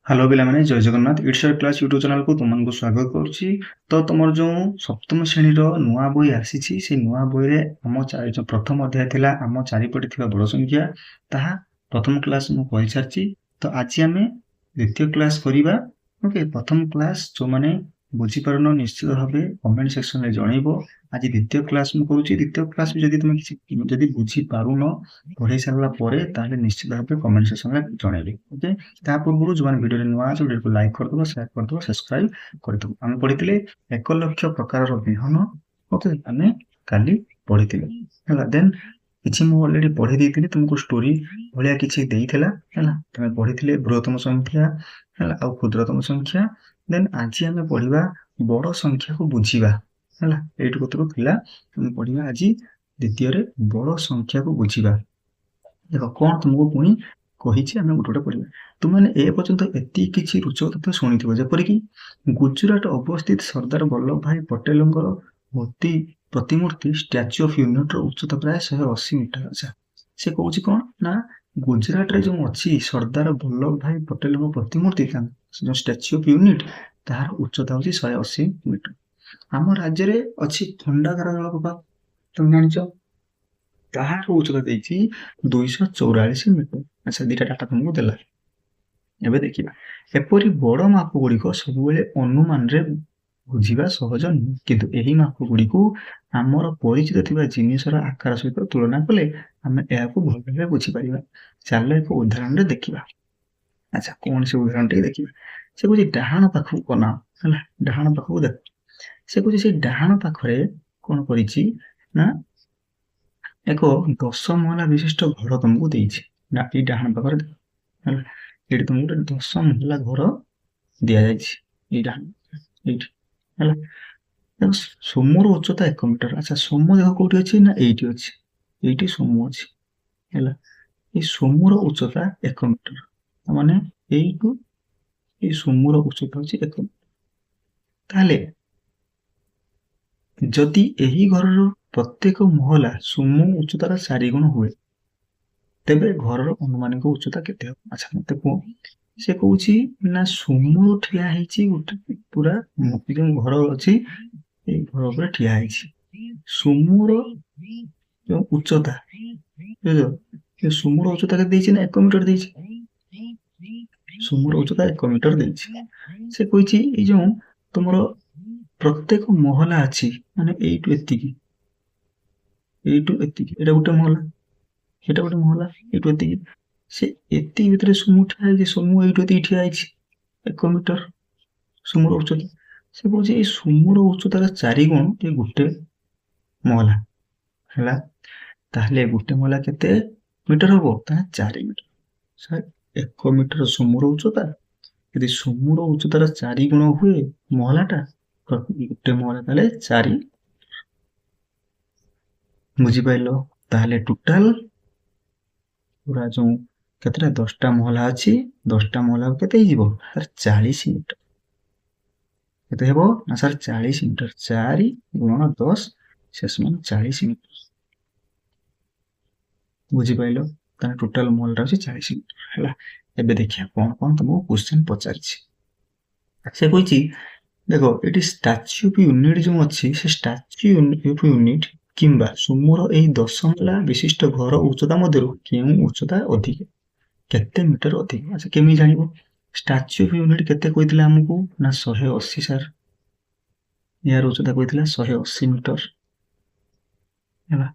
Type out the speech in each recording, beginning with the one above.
Hello पिलामाने जय Jagannath it's your class YouTube channel को तुमको स्वागत करुच्ची। तो तुम जो सप्तम श्रेणी नुआ बही आसी से नुआ बही रे आम जो प्रथम अध्याय थिला आम चारिपटे थिबा बड़ संख्या ताहा प्रथम क्लास मु कहि सारची। तो आज आम द्वितीय क्लास करिबा। ओके प्रथम क्लास जो माने बुझी पारन निश्चित भाबे कमेंट सेक्शन रे जणैबो। आज द्वितीय क्लास मु करूची। द्वितीय क्लास में जदि तुम किछि जदि बुझी पारुन पढ़ै सारला परे ताले निश्चित भाबे कमेंट सेक्शन रे जणैबे। ओके ता पूर्व जो वीडियो नुआ आज वीडियो को लाइक करदो शेयर करदो सब्सक्राइब करदो। आम पढ़िथिले 1 लाख प्रकार विहन। ओके आमे काली पढ़िथिले हला देन किछि मु ऑलरेडी पढ़ि देइथिले तुमको स्टोरी भलिया किछि देइथिला हला तमे पढ़िथिले बृहत्तम संख्या हला आ क्षुद्रतम संख्या। देन आज आमे पढ़िबा बड़ संख्या को बुझिबा हला एटु कतरो थिला हम पढ़िबा आज द्वितीय रे बड़ संख्या को बुझिबा। देखो कोन तुमको पुनी कहिछि आमे गोटे पढ़िबा। तुमने ए पर्यंत एति किछि रोचक तथ्य शुणिथिबो जेपरि गुजरात अवस्थित सरदार वल्लभ भाई पटेलଙ୍କର प्रतिमूर्ति स्टैच्यू ऑफ यूनिटी उच्चता प्राय 180 मीटर। अच्छा से कहूछि कोन ना गुजरात रे जो अछि सरदार वल्लभ भाई पटेल प्रतिमूर्ति जो स्टैच्यू ऑफ यूनिट तार उच्चता होछि 180 मीटर। आम राज्य रे अछि खंडाधार जलप्रपात तुम जानिଛ तार उच्चता देछि 244 मीटर। अच्छा दिटा डाटा तुमको देला एबे देखिबा एपरि बड़ माप गुड़िक सब बेले अनुमान रे बुझिबा सहज नुह किंतु एही माप गुड़िक आमर परिचित थिबा जिनिसर आकार सहित तुलना कले आमे एहाको भल भाबे बुझि परिबा। चलो एक उदाहरण रे देखिबा। अच्छा कोन से उदाहरण टे देखिबा से कुछ डाहाण पाखु कोना हला डाहाण पाखु देख से कुछ से डाहाण पाखरे कोन करिछि ना एक 10 महला विशिष्ट घर तुमको देइछि ना ई डाहाण पाखरे हला एटी तुमको 10 महला घर दिया जाइछि एटा एटी हला देखो सोमर उच्चता 1 मीटर। अच्छा सोम देखो कोठी अछि ना एटी अछि एटी सोम अछि हला ए सोमर उच्चता 1 मीटर माने एटू ए सोमर उच्चता अछि 1 मीटर। ताले जदि एही घरर प्रत्येक महला सोम उच्चतार 4 गुण हुए तेबे घरर अनुमानिक उच्चता केते हो। अच्छा मते को से कहूछि ना सोम ठिया हेछि गोटे पूरा जो घर अछि ए घर ऊपर ठिया हेछि सोमर जो उच्चता बुझो ये सोमर उच्चता के देछि ना 1 मीटर देछि सोमर उच्चता 1 मीटर देछि। से कहूछि ए जो तुमरो प्रत्येक महला अछि माने एटू एतिकी एटा गोटे महला एटा गोटे महला एटू एतिकी से एति भितरे सोम ठिया हेछि सोम एटू एति ठिया हेछि 1 मीटर सोमर उच्चता। से कहूछि ए सोमर उच्चतार 4 गुण ए गोटे महला हला ताहले गोटे महला केते मीटर होबो ता 4 मीटर। सर 1 मीटर सोमर उच्चता यदि सोमर उच्चतार 4 गुण हुए महलाटा गोटे महला ताले 4 बुझी पाइलो। ताहले टोटल पूरा जो केतरा 10टा महला अछि 10टा महला केते हिजिबो सर 40 मीटर केते हेबो ना सर 40 मीटर 4 गुणन 10 शेष मान 40 मीटर बुझी पाइलो। ता टोटल महला अछि 40 मीटर हला। एबे देखिया कोन कोन तुमको क्वेश्चन पचारछि से कहिछि देखो एटी स्टैच्यू ऑफ यूनिट जो अछि से स्टैच्यू ऑफ यूनिट किंबा सोमर एही 10 महला विशिष्ट घर उच्चता मध्यरु केउ उच्चता अधिक केते मीटर अधिक। अच्छा केमि जानिबो स्टैच्यू ऑफ यूनिट केते कहितले हमकु ना 180 सर यार उच्चता कहितला 180 मीटर हला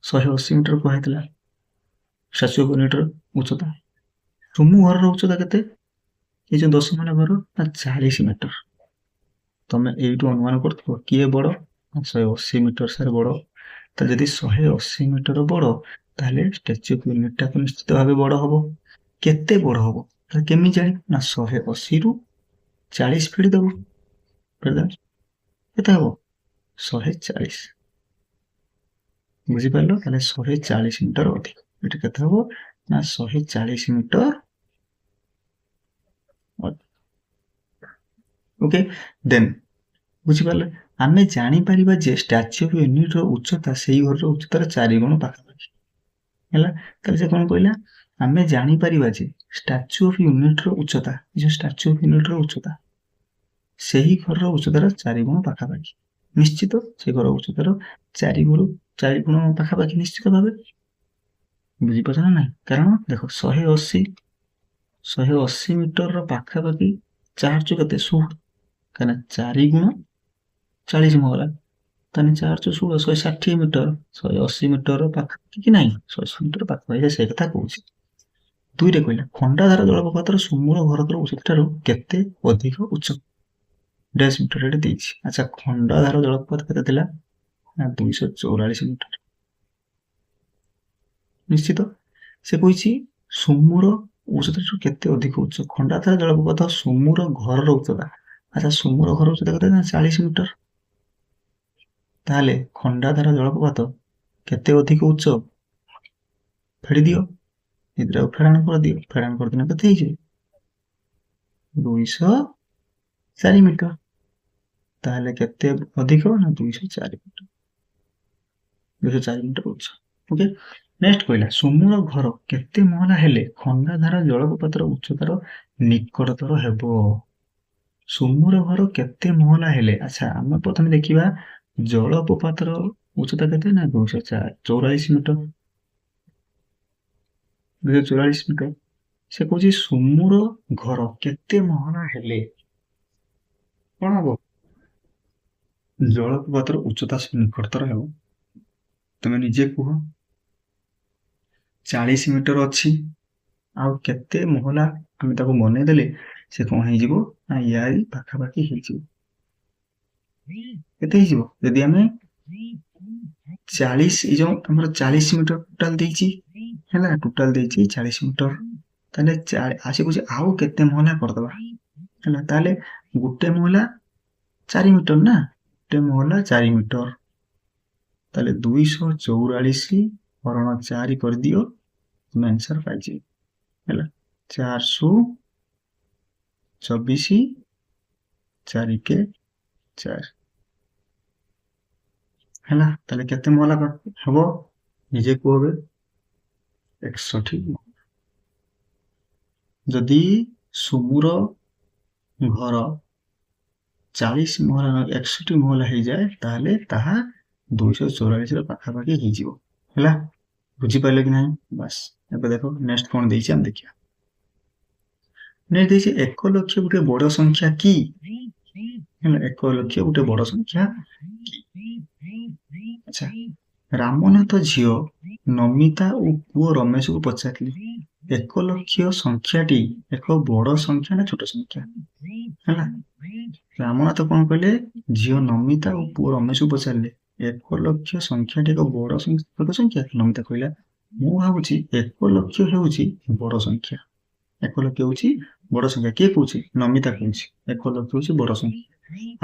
180 मीटर कहितला स्टैच्यू ऑफ यूनिट उच्चता। सोमु घर उच्चता केते ए जो 10 महला घर ना 40 मीटर तमे एटू अनुमान करथो किए बड़ 180 मीटर सर बड़ त जदि 180 मीटर बड़ ताले स्टैच्यू ऑफ यूनिट ता निश्चित भाबे बड़ होबो केते बड़ होबो त केमि जानि ना 180 रु 40 फेड देबो फेड केते होबो 140 बुझी पाइलो ताले 140 मीटर अधिक एटा केते होबो ना 140 मीटर। ओके देन बुझी पाले आमे जानि परिबा जे स्टैच्यू ऑफ यूनिट रो उच्चता सेही घर रो उच्चतार 4 गुण पाखा हला ताले से कोन कहला ଆମେ ଜାଣିପାରିବା ଯେ ଷ୍ଟାଚ୍ୟୁ ଅଫ୍ ୟୁନିଟ୍ର ଉଚ୍ଚତା, ଯେଉଁ ଷ୍ଟାଚ୍ୟୁ ଅଫ୍ ୟୁନିଟ୍ର ଉଚ୍ଚତା ସେହି ଘରର ଉଚ୍ଚତାର 4 ଗୁଣ ପାଖାପାଖି। ନିଶ୍ଚିତ ସେ ଘର ଉଚ୍ଚତାର 4 ଗୁଣ ପାଖାପାଖି ନିଶ୍ଚିତ ଭାବେ। ବୁଝିପାରୁଛ ନା ନାହିଁ? କାରଣ ଦେଖ 180 ମିଟରର ପାଖାପାଖି 4 କେତେ 16, କାହିଁକିନା 4 ଗୁଣ 40 ମହଲା, ତାହେଲେ 4 16 160 ମିଟର, 180 ମିଟର ପାଖାପାଖି କି ନାହିଁ, 180 ମିଟର ପାଖାପାଖି, ସେ କଥା କହୁଛି। 2ରେ କହିଲା ଖଣ୍ଡାଧାର ଜଳପ୍ରପାତର ସୁମୂଳ ଘରର ଉଚ୍ଚତାଠାରୁ କେତେ ଅଧିକ ଉଚ୍ଚ? ଡ୍ୟାସ୍ ମିଟର ଏଠି ଦେଇଛି। ଆଚ୍ଛା, ଖଣ୍ଡାଧାର ଜଳପ୍ରପାତ କେତେ ଥିଲା ନା 244 ମିଟର। ନିଶ୍ଚିତ ସେ କହିଛି ସୁମୂଳ ଉଚ୍ଚତାଠାରୁ କେତେ ଅଧିକ ଉଚ୍ଚ। ଖଣ୍ଡାଧାର ଜଳପ୍ରପାତ ସୁମୂଳ ଘରର ଉଚ୍ଚତା, ଆଚ୍ଛା ସୁମୂଳ ଘର ଉଚ୍ଚତା କେତେ ନା 40 ମିଟର। ତାହେଲେ ଖଣ୍ଡାଧାର ଜଳପ୍ରପାତ କେତେ ଅଧିକ ଉଚ୍ଚ? ଫେଡ଼ି ଦିଅ, ଏଥିରେ ଫେଡ଼ାଣ କରିଦିଅ, ଫେଡ଼ାଣ କରିଦିନ କେତେ ହେଇଯିବ 204 ମିଟର। ତାହେଲେ କେତେ ଅଧିକ ନା 204 ମିଟର, 204 ମିଟର ଉଚ୍ଚ। ଓକେ, ନେକ୍ସଟ କହିଲା ସୁମୂଳ ଘର କେତେ ମହଲା ହେଲେ ଖଣ୍ଡାଧାର ଜଳପ୍ରପାତର ଉଚ୍ଚତାର ନିକଟତର ହେବ? ସୁମୂଳ ଘର କେତେ ମହଲା ହେଲେ, ଆଚ୍ଛା ଆମେ ପ୍ରଥମେ ଦେଖିବା ଜଳପ୍ରପାତର ଉଚ୍ଚତା କେତେ ନା 244 ମିଟର, 244 ମିଟର। ସେ କହୁଛି ସୁମୂଳ ଘର କେତେ ମହଲା ହେଲେ କଣ ହବ? ଜଳପ୍ରପାତର ଉଚ୍ଚତା ନିକଟତର ହେବ। ତମେ ନିଜେ କୁହ, 40 ମିଟର ଅଛି, ଆଉ କେତେ ମହଲା ଆମେ ତାକୁ ବନେଇଦେଲେ ସେ କଣ ହେଇଯିବ ନା ୟାରି ପାଖାପାଖି ହେଇଯିବ। କେତେ ହେଇଯିବ? ଯଦି ଆମେ 40 ଏଇ ଯୋଉ ଆମର 40 ମିଟର ଟୋଟାଲ ଦେଇଛି ହେଲା, ଟୋଟାଲ ଦେଇଛି 40 ମିଟର, ତାହେଲେ ଆସି କହୁଛି ଆଉ କେତେ ମହଲା କରିଦବା ହେଲା। ତାହେଲେ ଗୋଟେ ମହଲା 4 ମିଟର ନା, ଗୋଟେ ମହଲା 4 ମିଟର, ତାହେଲେ 244 ହରଣ 4 କରିଦିଅ, ତୁମେ ଆନ୍ସର ପାଇଯିବ ହେଲା। 424 4 କେ 4 ହେଲା। ତାହେଲେ କେତେ ମହଲା ହବ ନିଜେ କୁହ ଏବେ? 61 ମହଲା। ଯଦି ସୁମୂଳ ଘର 40 ମହଲା 61 ମହଲା ହେଇଯାଏ, ତାହେଲେ ତାହା 244ର ପାଖାପାଖି ହେଇଯିବ ହେଲା। ବୁଝିପାରିଲେ କି ନାହିଁ? ବାସ୍, ଏବେ ଦେଖ ନେକ୍ସଟ କଣ ଦେଇଛି ଆମେ ଦେଖିବା। ନେକ୍ସଟ ଦେଇଛି 1 ଲକ୍ଷ ଗୋଟେ ବଡ ସଂଖ୍ୟା କି ହେଲା। 1 ଲକ୍ଷ ଗୋଟେ ବଡ ସଂଖ୍ୟା କି? ଆଚ୍ଛା, ରାମନାଥ ଝିଅ ନମିତା ଓ ପୁଅ ରମେଶକୁ ପଚାରିଲେ 1 ଲକ୍ଷ ସଂଖ୍ୟାଟି ଏକ ବଡ ସଂଖ୍ୟା ନା ଛୋଟ ସଂଖ୍ୟା ହେଲା। ରାମନାଥ କଣ କହିଲେ? ଝିଅ ନମିତା ଓ ପୁଅ ରମେଶକୁ ପଚାରିଲେ 1 ଲକ୍ଷ ସଂଖ୍ୟାଟି ଏକ ବଡ ସଂଖ୍ୟା ଛୋଟ ସଂଖ୍ୟା? ନମିତା କହିଲା ମୁଁ ଭାବୁଛି 1 ଲକ୍ଷ ହେଉଛି ବଡ ସଂଖ୍ୟା। 1 ଲକ୍ଷ ହେଉଛି ବଡ ସଂଖ୍ୟା। କିଏ କହୁଛି? ନମିତା କହୁଛି 1 ଲକ୍ଷ ହେଉଛି ବଡ ସଂଖ୍ୟା।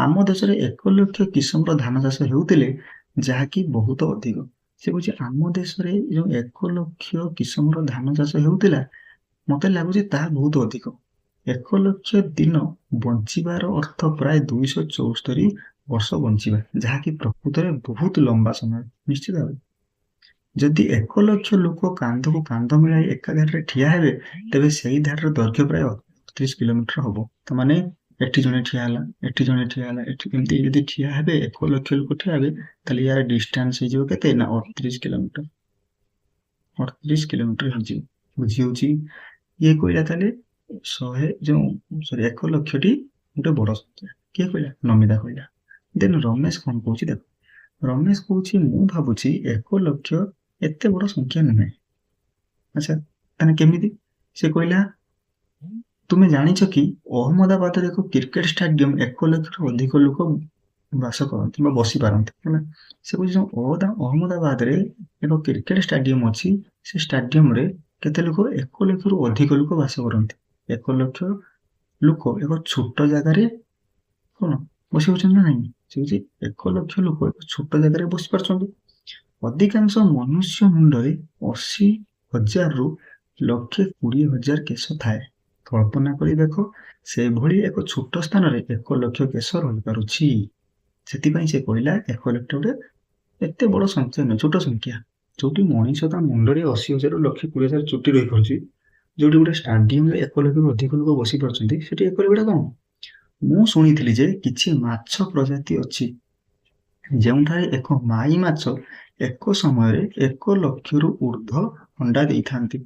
ଆମ ଦେଶରେ 1 ଲକ୍ଷ କିସମର ଧାନ ଚାଷ ହେଉଥିଲେ, ଯାହାକି ବହୁତ ଅଧିକ। ସେ କହୁଛି ଆମ ଦେଶରେ ଯୋଉ 1 ଲକ୍ଷ କିସମର ଧାନ ଚାଷ ହେଉଥିଲା, ମତେ ଲାଗୁଛି ତାହା ବହୁତ ଅଧିକ। 1 ଲକ୍ଷ ଦିନ ବଞ୍ଚିବାର ଅର୍ଥ ପ୍ରାୟ 274 ବର୍ଷ ବଞ୍ଚିବା, ଯାହାକି ପ୍ରକୃତରେ ବହୁତ ଲମ୍ବା ସମୟ। ନିଶ୍ଚିତ ଭାବେ ଯଦି 1 ଲକ୍ଷ ଲୋକ କାନ୍ଧକୁ କାନ୍ଧ ମିଳାଇ ଏକା ଧାରରେ ଠିଆ ହେବେ, ତେବେ ସେହି ଧାରର ଦୈର୍ଘ୍ୟ ପ୍ରାୟ 30 କିଲୋମିଟର ହବ। ତାମାନେ ଏଠି ଜଣେ ଠିଆ ହେଲା, ଏଠି ଜଣେ ଠିଆ ହେଲା, ଏଠି ଏମିତି ଯଦି ଠିଆ ହେବେ 1 ଲକ୍ଷ ଲୋକ ଠିଆ ହେବେ, ତାହେଲେ ୟାର ଡିଷ୍ଟାନ୍ସ ହେଇଯିବ କେତେ ନା 38 କିଲୋମିଟର। 38 କିଲୋମିଟର ହେଇଯିବ। ବୁଝି ହଉଛି? ଇଏ କହିଲା ତାହେଲେ 1 ଲକ୍ଷଟି ଗୋଟେ ବଡ ସଂଖ୍ୟା। କିଏ କହିଲା? ନମିତା କହିଲା। ଦେନ୍ ରମେଶ କଣ କହୁଛି ଦେଖ, ରମେଶ କହୁଛି ମୁଁ ଭାବୁଛି 1 ଲକ୍ଷ ଏତେ ବଡ ସଂଖ୍ୟା ନୁହେଁ। ଆଚ୍ଛା, ତାହେଲେ କେମିତି? ସେ କହିଲା ତୁମେ ଜାଣିଛ କି ଅହମ୍ମଦାବାଦରେ ଏକ କ୍ରିକେଟ ଷ୍ଟାଡିୟମ 1 ଲକ୍ଷରୁ ଅଧିକ ଲୋକ ବାସ କରନ୍ତି ବା ବସି ପାରନ୍ତି ହେଲା। ସେ କହୁଛି ଅହମ୍ମଦାବାଦରେ ଏକ କ୍ରିକେଟ ଷ୍ଟାଡିୟମ ଅଛି, ସେ ଷ୍ଟାଡିୟମରେ କେତେ ଲୋକ? 1 ଲକ୍ଷରୁ ଅଧିକ ଲୋକ ବାସ କରନ୍ତି। 1 ଲକ୍ଷ ଲୋକ ଏକ ଛୋଟ ଜାଗାରେ କଣ ବସି ପାରୁଛନ୍ତି ନା ନାହିଁ? ସେ କହୁଛି 1 ଲକ୍ଷ ଲୋକ ଏକ ଛୋଟ ଜାଗାରେ ବସି ପାରୁଛନ୍ତି। ଅଧିକାଂଶ ମନୁଷ୍ୟ ମୁଣ୍ଡରେ 80,000ରୁ 1,20,000 କେଶ ଥାଏ। କଳ୍ପନା କରି ଦେଖ, ସେଭଳି ଏକ ଛୋଟ ସ୍ଥାନରେ 1 ଲକ୍ଷ କେଶ ରହିପାରୁଛି। ସେଥିପାଇଁ ସେ କହିଲା 1 ଲକ୍ଷ ଗୋଟେ ଏତେ ବଡ ସଂଖ୍ୟା ନୁହେଁ, ଛୋଟ ସଂଖ୍ୟା। ଯୋଉଠି ମଣିଷ ତା ମୁଣ୍ଡରେ 80,000 ଲକ୍ଷେ 20,000 ଚୁଟି ରହିପାରୁଛି, ଯୋଉଠି ଗୋଟେ ଷ୍ଟାଡିୟମରେ 1,00,000ରୁ ଅଧିକ ଲୋକ ବସି ପାରୁଛନ୍ତି, ସେଠି ଏକରେ ଗୁଡା କଣ? ମୁଁ ଶୁଣିଥିଲି ଯେ କିଛି ମାଛ ପ୍ରଜାତି ଅଛି ଯେଉଁଠାରେ ଏକ ମାଈ ମାଛ ଏକ ସମୟରେ 1,00,000ରୁ ଉର୍ଦ୍ଧ୍ୱ ଅଣ୍ଡା ଦେଇଥାନ୍ତି।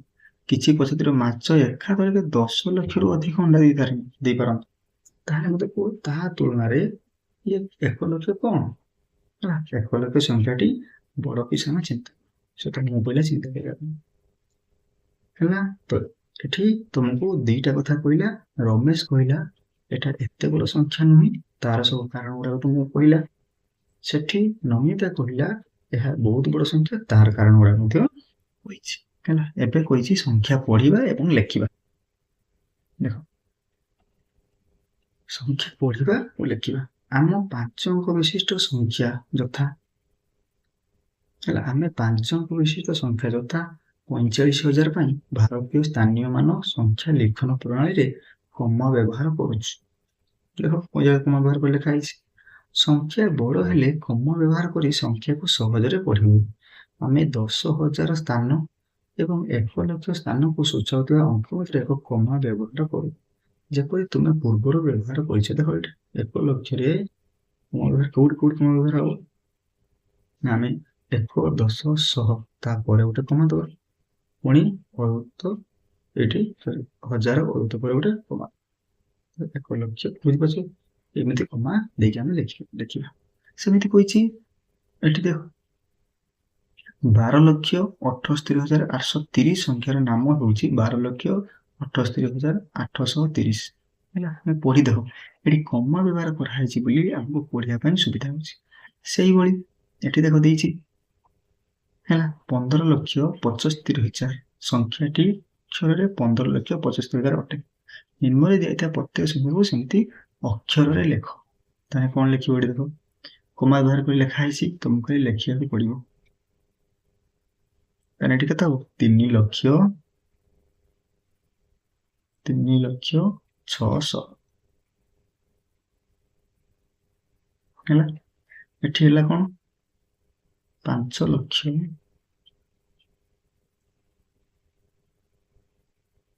କିଛି ପ୍ରଜାତିର ମାଛ ଏକାଥରକେ 10,00,000ରୁ ଅଧିକ ଅଣ୍ଡା ଦେଇପାରନ୍ତି। ତାହେଲେ ମତେ କୁହ, ତାହା ତୁଳନାରେ ଇଏ 1,00,000 କଣ? 1,00,000 ସଂଖ୍ୟାଟି ବଡ କି ସାନ ଚିନ୍ତା, ସେଟା ମୁଁ ପହିଲା ଚିନ୍ତା କରିବା ପାଇଁ ହେଲା। ତ ଏଠି ତମକୁ ଦିଟା କଥା କହିଲା। ରମେଶ କହିଲା ଏଟା ଏତେ ବଡ ସଂଖ୍ୟା ନୁହେଁ, ତାର ସବୁ କାରଣ ଗୁଡାକ ତୁମକୁ କହିଲା। ସେଠି ନମିତା କହିଲା ଏହା ବହୁତ ବଡ ସଂଖ୍ୟା, ତାର କାରଣ ଗୁଡାକ ମଧ୍ୟ କହିଛି ହେଲା। ଏବେ କହିଛି ସଂଖ୍ୟା ପଢିବା ଏବଂ ଲେଖିବା। ଦେଖ, ସଂଖ୍ୟା ପଢିବା ଓ ଲେଖିବା। ଆମ 5 ଅଙ୍କ ବିଶିଷ୍ଟ ସଂଖ୍ୟା ଯଥା ହେଲା, ଆମେ 5 ଅଙ୍କ ବିଶିଷ୍ଟ ସଂଖ୍ୟା ଯଥା 45,000 ପାଇଁ ଭାରତୀୟ ସ୍ଥାନୀୟ ମାନ ସଂଖ୍ୟା ଲିଖନ ପ୍ରଣାଳୀରେ କମା ବ୍ୟବହାର କରୁଛୁ। ଦେଖ, କମା ବ୍ୟବହାର କରି ଲେଖା ହେଇଛି। ସଂଖ୍ୟା ବଡ ହେଲେ କମା ବ୍ୟବହାର କରି ସଂଖ୍ୟାକୁ ସହଜରେ ପଢିବୁ। ଆମେ 10,000 ସ୍ଥାନ ଏବଂ 1,00,000 ସ୍ଥାନକୁ ସୂଚାଉଥିବା ଅଙ୍କ ମଧ୍ୟରେ ଏକ କମା ବ୍ୟବହାର କରୁ, ଯେପରି ତୁମେ ପୂର୍ବରୁ ବ୍ୟବହାର କରିଛ। ଦେଖ, ଏଠି 1,00,000ରେ କମା ବ୍ୟବହାର କୋଉଠି କମା ବ୍ୟବହାର ହବ ନା, ଆମେ 1, 10, 100 ତାପରେ ଗୋଟେ କମା ଦବା, ପୁଣି ଅୟୁତ ଏଠି 1000 ଅୟୁତ ପରେ ଗୋଟେ କମା, 1,00,000 ବୁଝିପାରୁଛ? ଏମିତି କମା ଦେଇକି ଆମେ ଲେଖିବା। ସେମିତି କହିଛି ଏଠି ଦେଖ, 12,78,830 ସଂଖ୍ୟାର ନାମ ହେଉଛି 12,78,830 ହେଲା। ଆମେ ପଢି ଦେଖ, ଏଠି କମା ବ୍ୟବହାର କରାହେଇଛି ବୋଲି ଆମକୁ ପଢିବା ପାଇଁ ସୁବିଧା ହେଉଛି। ସେଇଭଳି ଏଠି ଦେଖ ଦେଇଛି ହେଲା, 15,75,000 ସଂଖ୍ୟାଟି ଅକ୍ଷରରେ 15,75,000 ଅଟେ। ନିମ୍ନରେ ଦିଆଯାଇଥିବା ପ୍ରତ୍ୟେକ ସଂଖ୍ୟାକୁ ସେମିତି ଅକ୍ଷରରେ ଲେଖ। ତାହେଲେ କଣ ଲେଖିବ? ଏଠି ଦେଖ, କମା ବ୍ୟବହାର କରି ଲେଖା ହେଇଛି, ତମକୁ ଖାଲି ଲେଖିବାକୁ ପଡିବ। ତାହେଲେ ଏଠି କେତେ ହବ? 3,06,000 ହେଲା। ଏଠି ହେଲା କଣ? 5,00,000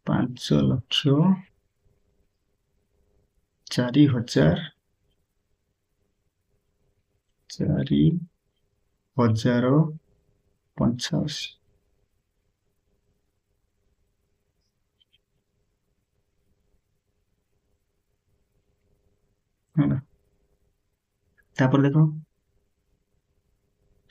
4,04,085 ହେଲା। ତାପରେ ଦେଖ,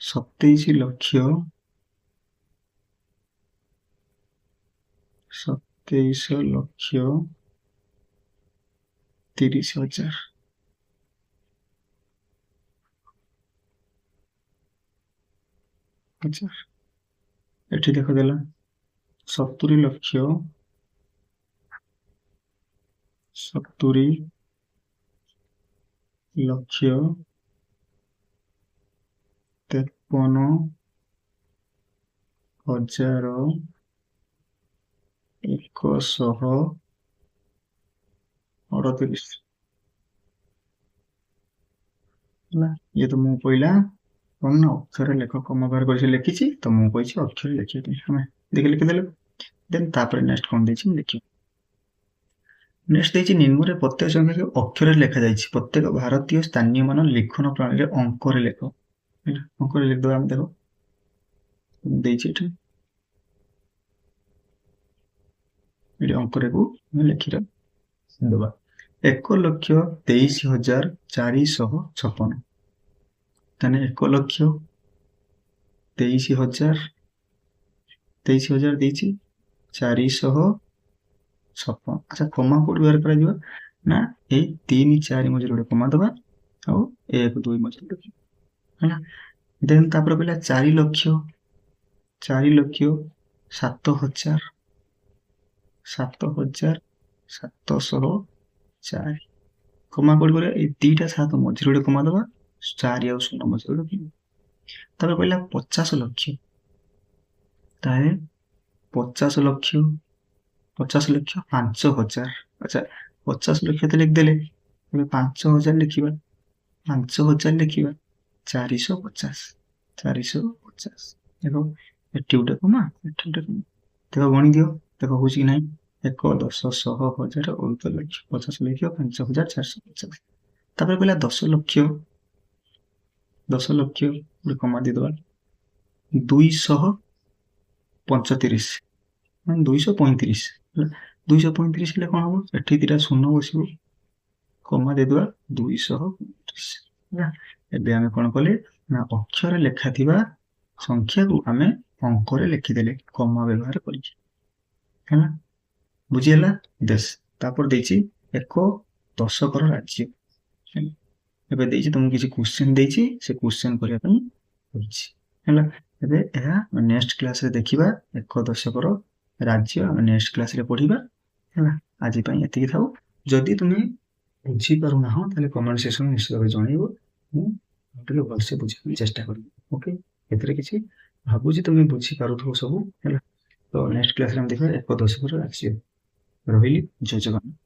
27,30,000 ଏଠି ଦେଖ ଦେଲା 70,53,138 ହେଲା। ଇଏ ତ ମୁଁ କହିଲା କଣ ନା, ଅକ୍ଷର ଲେଖ। କମା ବ୍ୟବହାର କରି ଲେଖିଛି ତ, ମୁଁ କହିଛି ଅକ୍ଷର ଲେଖିବା ପାଇଁ। ଆମେ ଲେଖିଦେଲେ। ଦେନ୍ ତାପରେ ନେକ୍ସଟ କଣ ଦେଇଛି ଦେଖିବ। ନେକ୍ସଟ ଦେଇଛି, ନିମ୍ନରେ ପ୍ରତ୍ୟେକ ସଂଖ୍ୟାକୁ ଅକ୍ଷରରେ ଲେଖାଯାଇଛି। ପ୍ରତ୍ୟେକ ଭାରତୀୟ ସ୍ଥାନୀୟ ମାନ ଲିଖନ ପ୍ରଣାଳୀରେ ଅଙ୍କରେ ଲେଖ। ଅଙ୍କରେ ଲେଖିଦେବା। ଆମେ ଦେଖ ଦେଇଛି ଏଠି ଅଙ୍କରେକୁ ଲେଖିଦେବା। 1,23,456। ତାହେଲେ 1,23,000 ଦେଇଛି, 456। ଆଚ୍ଛା, କମା କୋଉଠି ବ୍ୟବହାର କରାଯିବ ନା, ଏଇ 3, 4 ମଝିରେ ଗୋଟେ କମା ଦବା, ଆଉ 1, 2 ମଝିରେ ଗୋଟେ ହେଲା। ଦେନ୍ ତାପରେ କହିଲା 4,07,704 କମା କୋଉଠି କରିବା? ଏଇ 2ଟା 7 ମଝିରେ ଗୋଟେ କମା ଦବା, 4 ଆଉ 0 ମଝିରେ ଗୋଟେ କମା। ତାପରେ କହିଲା 50,00,000। ତାହେଲେ 50,00,000 5,000। ଆଚ୍ଛା, 50,00,000 ତ ଲେଖିଦେଲେ, ଏବେ 5,000 ଲେଖିବା। 450 ଦେଖ, ଏଠି ଗୋଟେ କମା ଏଠି ଗୋଟେ କମା ଦେଖ ଗଣି ଦିଅ ଦେଖ ହଉଛି କି ନାହିଁ 1 10 100 1000 ଅୟୁତ ଲକ୍ଷ 50 ଲକ୍ଷ 5450 ତାପରେ କହିଲା 10 ଲକ୍ଷ ଗୋଟେ କମା ଦେଇଦବା 235 ମାନେ 235 235 ହେଲେ କଣ ହବ ଏଠି ଦିଟା ଶୂନ ବସିବ କମା ଦେଇଦବା 235 ହେଲା ଏବେ ଆମେ କଣ କଲେ ନା ଅକ୍ଷରେ ଲେଖାଥିବା ସଂଖ୍ୟାକୁ ଆମେ ଅଙ୍କରେ ଲେଖିଦେଲେ କମା ବ୍ୟବହାର କରିକି ହେଲା ବୁଝିହେଲା ଦେଶ ତାପରେ ଦେଇଛି ଏକ ଦଶକର ରାଜ୍ୟ ଏବେ ଦେଇଛି ତମକୁ କିଛି କ୍ୱେଶ୍ଚନ ଦେଇଛି ସେ କ୍ୱେଶ୍ଚନ କରିବା ପାଇଁ କହିଛି ହେଲା ଏବେ ଏହା ନେକ୍ସଟ କ୍ଲାସରେ ଦେଖିବା ଏକ ଦଶକର ରାଜ୍ୟ ଆମେ ନେକ୍ସଟ କ୍ଲାସରେ ପଢିବା ହେଲା ଆଜି ପାଇଁ ଏତିକି ଥାଉ ଯଦି ତୁମେ ବୁଝିପାରୁନାହଁ ତାହେଲେ କମେଣ୍ଟ ସେକ୍ସନ ନିଶ୍ଚିତ ଭାବେ ଜଣେଇବ ମୁଁ ଟିକେ ଭଲସେ ବୁଝିବା ପାଇଁ ଚେଷ୍ଟା କରିବି ଓକେ ଏଥିରେ କିଛି ଭାବୁଛି ତୁମେ ବୁଝିପାରୁଥିବ ସବୁ ହେଲା ତ ନେକ୍ସଟ କ୍ଲାସରେ ଆମେ ଦେଖିବା ଏକ ଦଶକର ରାଜ୍ୟ ରହିଲି ଜୟ ଜଗନ୍ନାଥ।